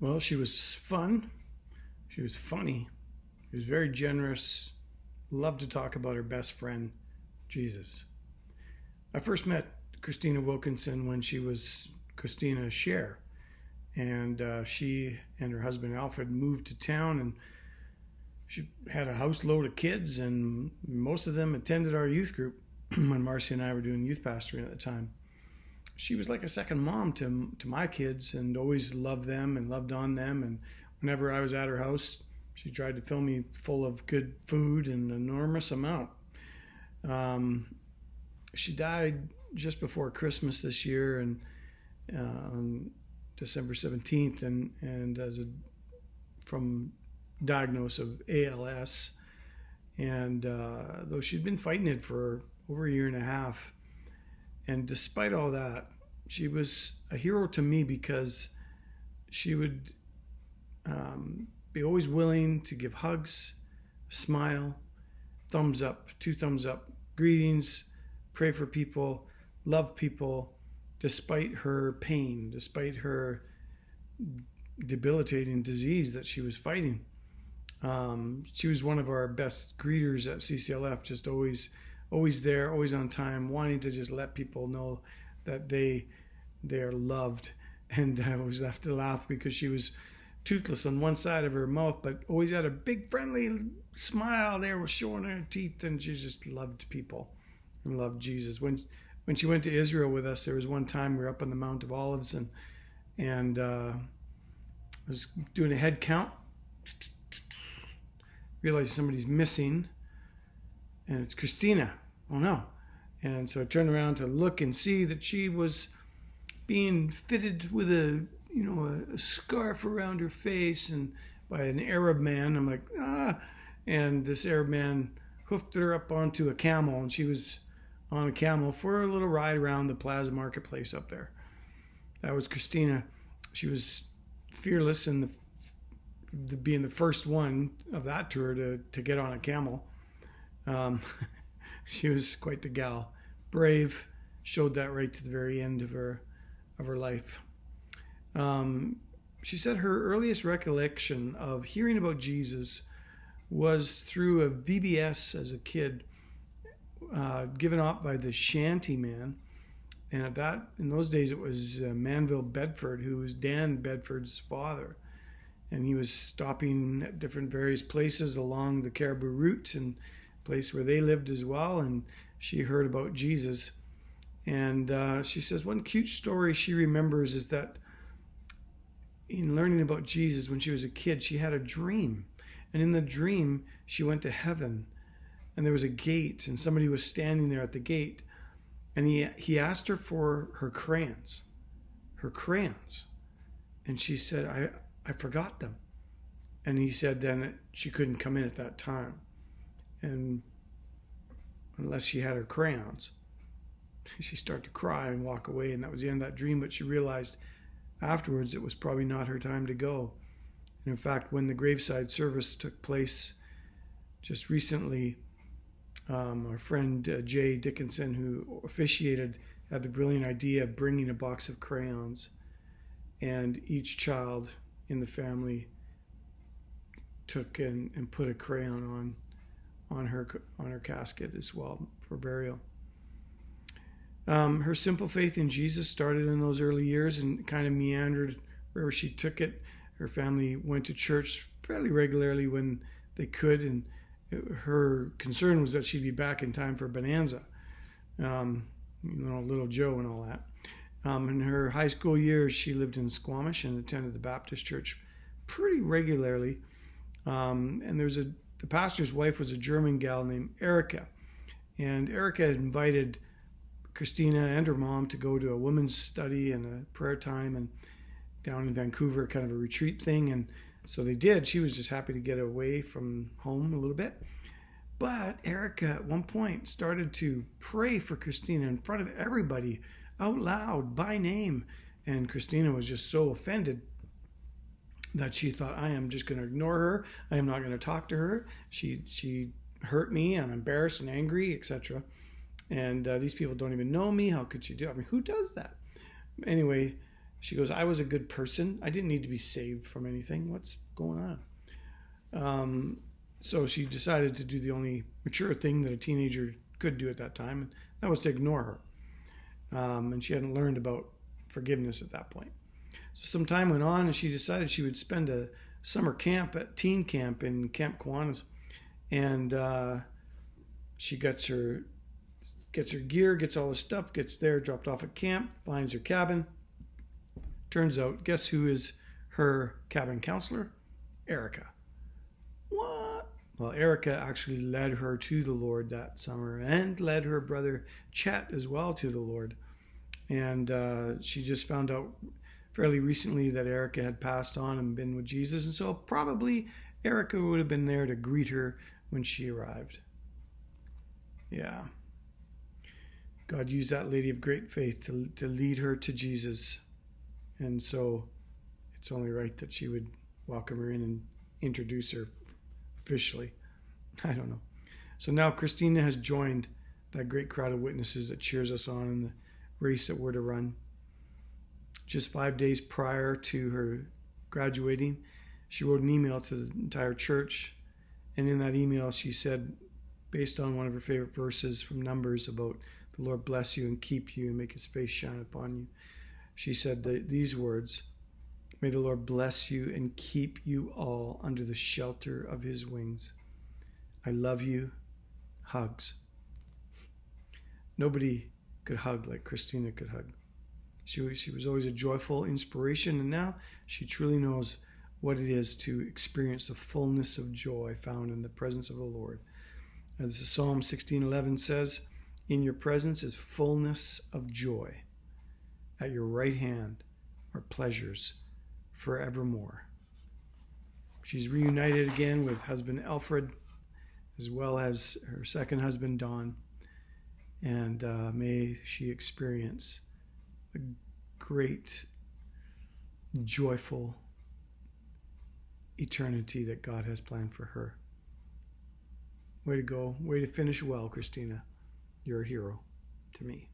Well, she was fun. She was funny. She was very generous. Loved to talk about her best friend, Jesus. I first met Christina Wilkinson when she was Christina Scher. And she and her husband Alfred moved to town, and she had a house load of kids, and most of them attended our youth group when Marcy and I were doing youth pastoring at the time. She was like a second mom to my kids, and always loved them and loved on them. And whenever I was at her house, she tried to fill me full of good food, an enormous amount. She died just before Christmas this year, and on December 17th, and from diagnosis of ALS. And though she'd been fighting it for over a year and a half, and despite all that, she was a hero to me because she would be always willing to give hugs, smile, thumbs up, two thumbs up, greetings, pray for people, love people, despite her pain, despite her debilitating disease that she was fighting. She was one of our best greeters at CCLF, just always there, always on time, wanting to just let people know that they are loved. And I always have to laugh because she was toothless on one side of her mouth, but always had a big friendly smile there, was showing her teeth, and she just loved people and loved Jesus. When she went to Israel with us, there was one time we were up on the Mount of Olives, and I was doing a head count, realized somebody's missing, and it's Christina. Oh no. And so I turned around to look and see that she was being fitted with a scarf around her face, and by an Arab man. I'm like, and this Arab man hoofed her up onto a camel, and she was on a camel for a little ride around the Plaza Marketplace up there. That was Christina. She was fearless in being the first one of that tour to get on a camel. She was quite the gal. Brave, showed that right to the very end of her life. She said her earliest recollection of hearing about Jesus was through a VBS as a kid, given out by the Shanty Man. And in those days, it was Manville Bedford, who was Dan Bedford's father. And he was stopping at different various places along the Caribou Route, and place where they lived as well. And she heard about Jesus. And she says one cute story she remembers is that in learning about Jesus when she was a kid, she had a dream. And in the dream, she went to heaven. And there was a gate, and somebody was standing there at the gate. And he asked her for her crayons. And she said, I forgot them. And he said then that she couldn't come in at that time, and unless she had her crayons. She started to cry and walk away, and that was the end of that dream. But she realized afterwards it was probably not her time to go. And in fact, when the graveside service took place just recently, our friend Jay Dickinson, who officiated, had the brilliant idea of bringing a box of crayons, and each child in the family took and put a crayon on her casket as well for burial. Her simple faith in Jesus started in those early years and kind of meandered wherever she took it. Her family went to church fairly regularly when they could, and her concern was that she'd be back in time for Bonanza, little Joe and all that. In her high school years, she lived in Squamish and attended the Baptist church pretty regularly. And the pastor's wife was a German gal named Erica. And Erica had invited Christina and her mom to go to a women's study and a prayer time and down in Vancouver, kind of a retreat thing. And so they did. She was just happy to get away from home a little bit. But Erica at one point started to pray for Christina in front of everybody, out loud, by name. And Christina was just so offended that she thought, I am just going to ignore her. I am not going to talk to her. She hurt me. I'm embarrassed and angry, etc. And these people don't even know me. How could she do it? I mean, who does that? Anyway, She goes, I was a good person. I didn't need to be saved from anything. What's going on? So she decided to do the only mature thing that a teenager could do at that time, and that was to ignore her. And she hadn't learned about forgiveness at that point. So some time went on, and she decided she would spend a summer camp at teen camp in Camp Kiwanis. And she gets her gear, gets all her stuff, gets there, dropped off at camp, finds her cabin. Turns out, guess who is her cabin counselor? Erica. What? Well, Erica actually led her to the Lord that summer and led her brother Chet as well to the Lord. And she just found out fairly recently that Erica had passed on and been with Jesus. And so probably Erica would have been there to greet her when she arrived. Yeah. God used that lady of great faith to lead her to Jesus. And so it's only right that she would welcome her in and introduce her officially. I don't know. So now Christina has joined that great crowd of witnesses that cheers us on in the race that we're to run. Just 5 days prior to her graduating, she wrote an email to the entire church. And in that email, she said, based on one of her favorite verses from Numbers about the Lord bless you and keep you and make his face shine upon you, she said these words, may the Lord bless you and keep you all under the shelter of his wings. I love you. Hugs. Nobody could hug like Christina could hug. She was always a joyful inspiration, and now she truly knows what it is to experience the fullness of joy found in the presence of the Lord. As Psalm 16:11 says, in your presence is fullness of joy. At your right hand are pleasures forevermore. She's reunited again with husband Alfred, as well as her second husband, Don. And may she experience a great, joyful eternity that God has planned for her. Way to go. Way to finish well, Christina. You're a hero to me.